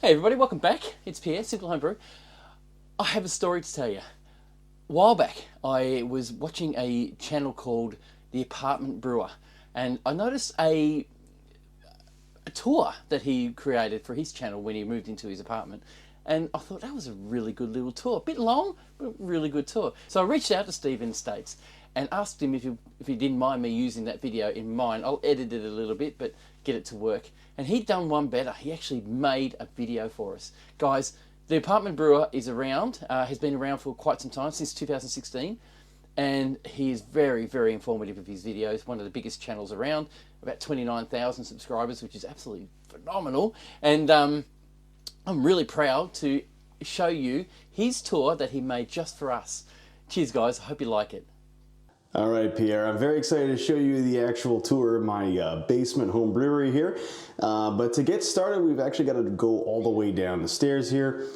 Hey everybody, welcome back. It's Pierre, Simple Homebrew. I have a story to tell you. A while back, I was watching a channel called The Apartment Brewer, and I noticed a tour that he created for his channel when he moved into his apartment. And I thought that was a really good little tour. A bit long, but a really good tour. So I reached out to Steve in the States and asked him if he didn't mind me using that video in mine. I'll edit it a little bit, but get it to work. And he'd done one better. He actually made a video for us. Guys, the Apartment Brewer is around, has been around for quite some time, since 2016. And he is very, very informative with his videos. One of the biggest channels around, about 29,000 subscribers, which is absolutely phenomenal. And I'm really proud to show you his tour that he made just for us. Cheers, guys. I hope you like it. All right, Pierre, I'm very excited to show you the actual tour of my basement home brewery here. But to get started, we've actually got to go all the way down the stairs here.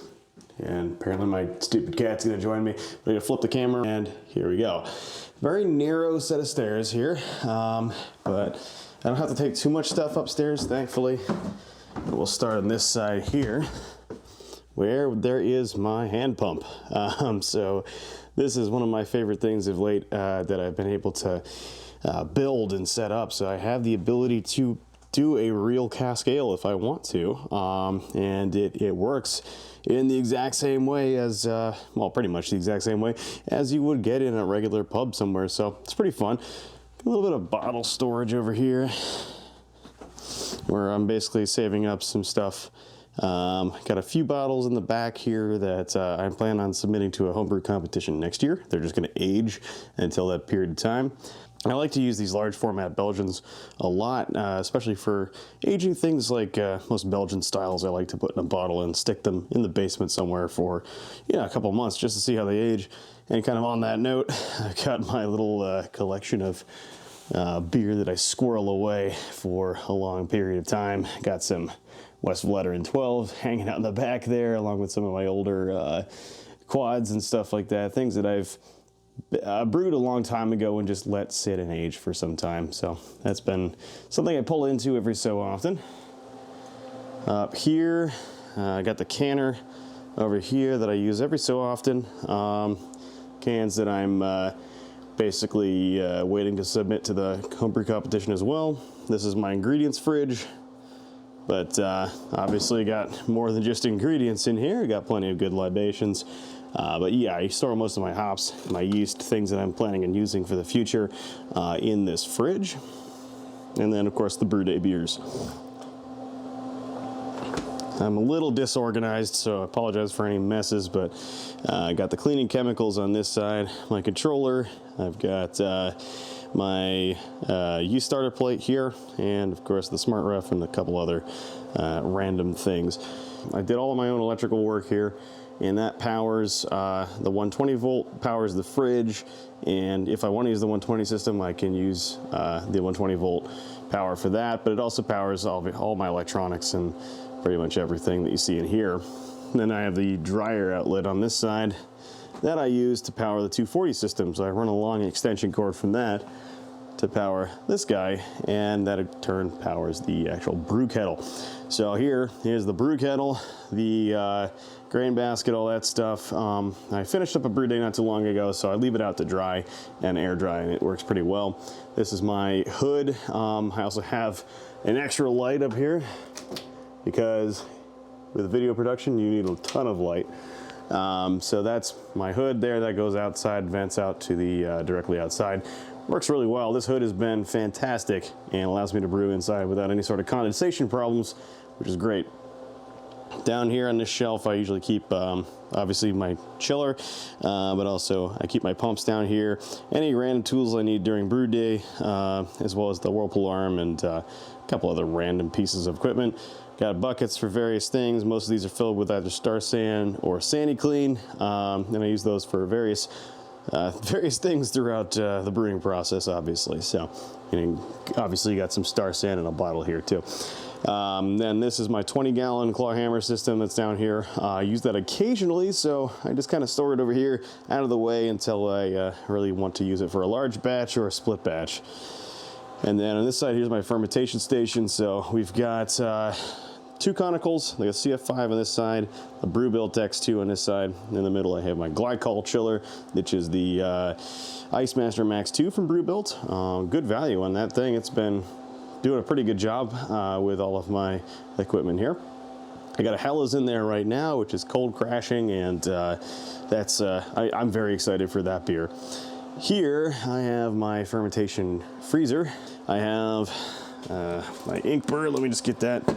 And apparently my stupid cat's gonna join me. We're gonna flip the camera, and here we go. Very narrow set of stairs here, but I don't have to take too much stuff upstairs, thankfully. We'll start on this side here, where there is my hand pump. So this is one of my favorite things of late that I've been able to build and set up. So I have the ability to do a real cask ale if I want to, and it works in the exact same way as, well, pretty much the exact same way as you would get in a regular pub somewhere. So it's pretty fun. A little bit of bottle storage over here, where I'm basically saving up some stuff. Got a few bottles in the back here that I plan on submitting to a homebrew competition next year. They're just going to age until that period of time. I like to use these large format Belgians a lot, especially for aging things like most Belgian styles. I like to put in a bottle and stick them in the basement somewhere for, a couple months just to see how they age. And kind of on that note, I've got my little collection of beer that I squirrel away for a long period of time. Got some West Veteran 12 hanging out in the back there, along with some of my older quads and stuff like that. Things that I've brewed a long time ago and just let sit and age for some time. So that's been something I pull into every so often. Up here, I got the canner over here that I use every so often. Cans that I'm basically waiting to submit to the homebrew competition as well. This is my ingredients fridge, but obviously got more than just ingredients in here. Got plenty of good libations. But yeah, I store most of my hops, my yeast, things that I'm planning on using for the future in this fridge. And then, of course, the brew day beers. I'm a little disorganized, so I apologize for any messes, but I got the cleaning chemicals on this side, my controller. I've got my yeast starter plate here, and of course the smart ref and a couple other random things. I did all of my own electrical work here, and that powers the 120 volt, powers the fridge, and if I want to use the 120 system, I can use the 120 volt power for that, but it also powers all my electronics and pretty much everything that you see in here. And then I have the dryer outlet on this side that I use to power the 240 system, so I run a long extension cord from that to power this guy, and that in turn powers the actual brew kettle. So here's the brew kettle, the grain basket, all that stuff. I finished up a brew day not too long ago, so I leave it out to dry and air dry, and it works pretty well. This is my hood. I also have an extra light up here because with video production you need a ton of light. So that's my hood there that goes outside, vents out to the directly outside. Works really well. This hood has been fantastic and allows me to brew inside without any sort of condensation problems, which is great. Down here on this shelf, I usually keep obviously my chiller, but also I keep my pumps down here. Any random tools I need during brew day, as well as the Whirlpool arm and a couple other random pieces of equipment. Got buckets for various things. Most of these are filled with either Star San or Sandy Clean, and I use those for various things throughout the brewing process, obviously. So, obviously you got some Star San in a bottle here too. Then this is my 20-gallon claw hammer system that's down here. I use that occasionally, so I just kind of store it over here out of the way until I really want to use it for a large batch or a split batch. And then on this side, here's my fermentation station. So we've got two conicals, like a CF5 on this side, a Brewbuilt X2 on this side. In the middle I have my glycol chiller, which is the Ice Master Max 2 from Brewbuilt. Good value on that thing. It's been doing a pretty good job with all of my equipment here. I got a Hellas in there right now, which is cold crashing, and I'm very excited for that beer. Here I have my fermentation freezer. I have my ink burr. Let me just get that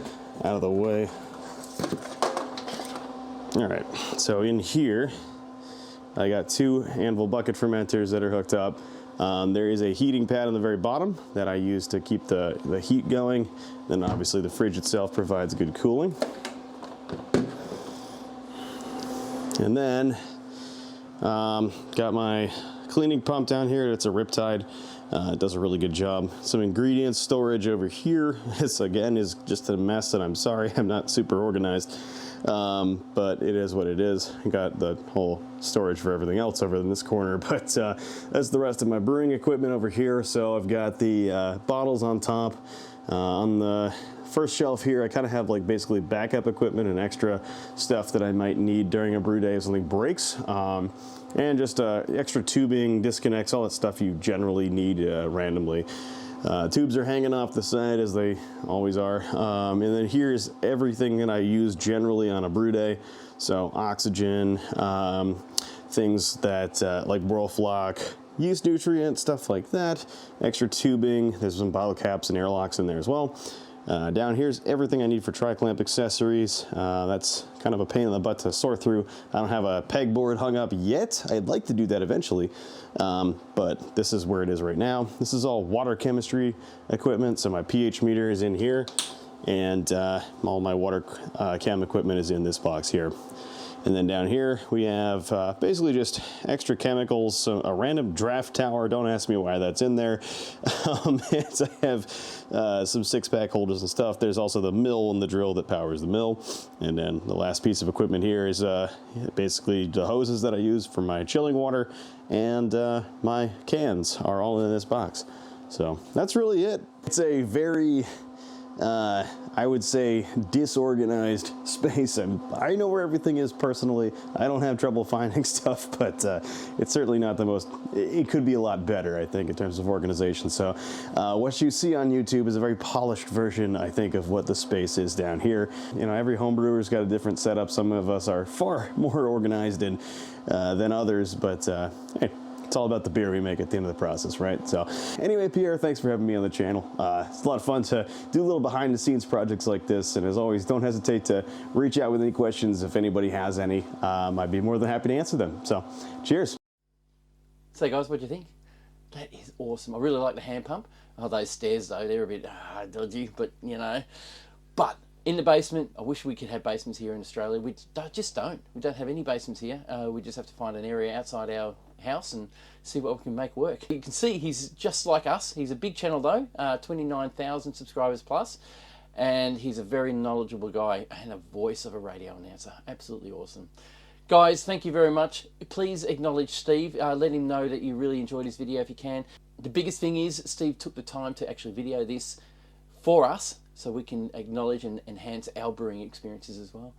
out of the way. All right, so in here I got two Anvil bucket fermenters that are hooked up. There is a heating pad on the very bottom that I use to keep the heat going. Then obviously the fridge itself provides good cooling. And then got my cleaning pump down here. It's a Riptide. It does a really good job. Some ingredients storage over here. This again is just a mess, and I'm sorry I'm not super organized, but it is what it is. I got the whole storage for everything else over in this corner, but that's the rest of my brewing equipment over here. So I've got the bottles on top. On the first shelf here, I kind of have like basically backup equipment and extra stuff that I might need during a brew day if something breaks. And just extra tubing, disconnects, all that stuff you generally need randomly. Tubes are hanging off the side as they always are. And then here's everything that I use generally on a brew day. So oxygen, things that like Whirlflock, yeast nutrient, stuff like that. Extra tubing, there's some bottle caps and airlocks in there as well. Down here's everything I need for tri-clamp accessories. That's kind of a pain in the butt to sort through. I don't have a pegboard hung up yet. I'd like to do that eventually, but this is where it is right now. This is all water chemistry equipment, so my pH meter is in here, and all my water chem equipment is in this box here. And then down here we have basically just extra chemicals, so a random draft tower. Don't ask me why that's in there. And I have some 6-pack holders and stuff. There's also the mill and the drill that powers the mill. And then the last piece of equipment here is basically the hoses that I use for my chilling water, and my cans are all in this box. So that's really it. It's a very I would say disorganized space, and I know where everything is personally. I don't have trouble finding stuff, but it's certainly not the most, it could be a lot better, I think, in terms of organization. So what you see on YouTube is a very polished version, I think, of what the space is down here. You know, every home brewer's got a different setup. Some of us are far more organized than others, but hey, it's all about the beer we make at the end of the process, right? So anyway, Pierre, thanks for having me on the channel. It's a lot of fun to do little behind the scenes projects like this. And as always, don't hesitate to reach out with any questions if anybody has any. I'd be more than happy to answer them. So cheers. So guys, what do you think? That is awesome. I really like the hand pump. Oh, those stairs though, they're a bit dodgy, but you know. But in the basement, I wish we could have basements here in Australia. We just don't. We don't have any basements here. We just have to find an area outside our house and see what we can make work. You can see he's just like us. He's a big channel though, 29,000 subscribers plus, and he's a very knowledgeable guy and a voice of a radio announcer. Absolutely awesome. Guys, thank you very much. Please acknowledge Steve. Let him know that you really enjoyed his video if you can. The biggest thing is Steve took the time to actually video this for us so we can acknowledge and enhance our brewing experiences as well.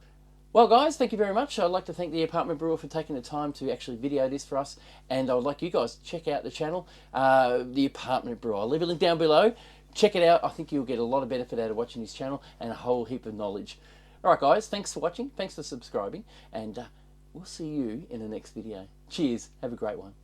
Well guys, thank you very much. I'd like to thank the Apartment Brewer for taking the time to actually video this for us, and I would like you guys to check out the channel, the Apartment Brewer. I'll leave a link down below. Check it out. I think you'll get a lot of benefit out of watching this channel and a whole heap of knowledge. Alright guys, thanks for watching, thanks for subscribing, and we'll see you in the next video. Cheers, have a great one.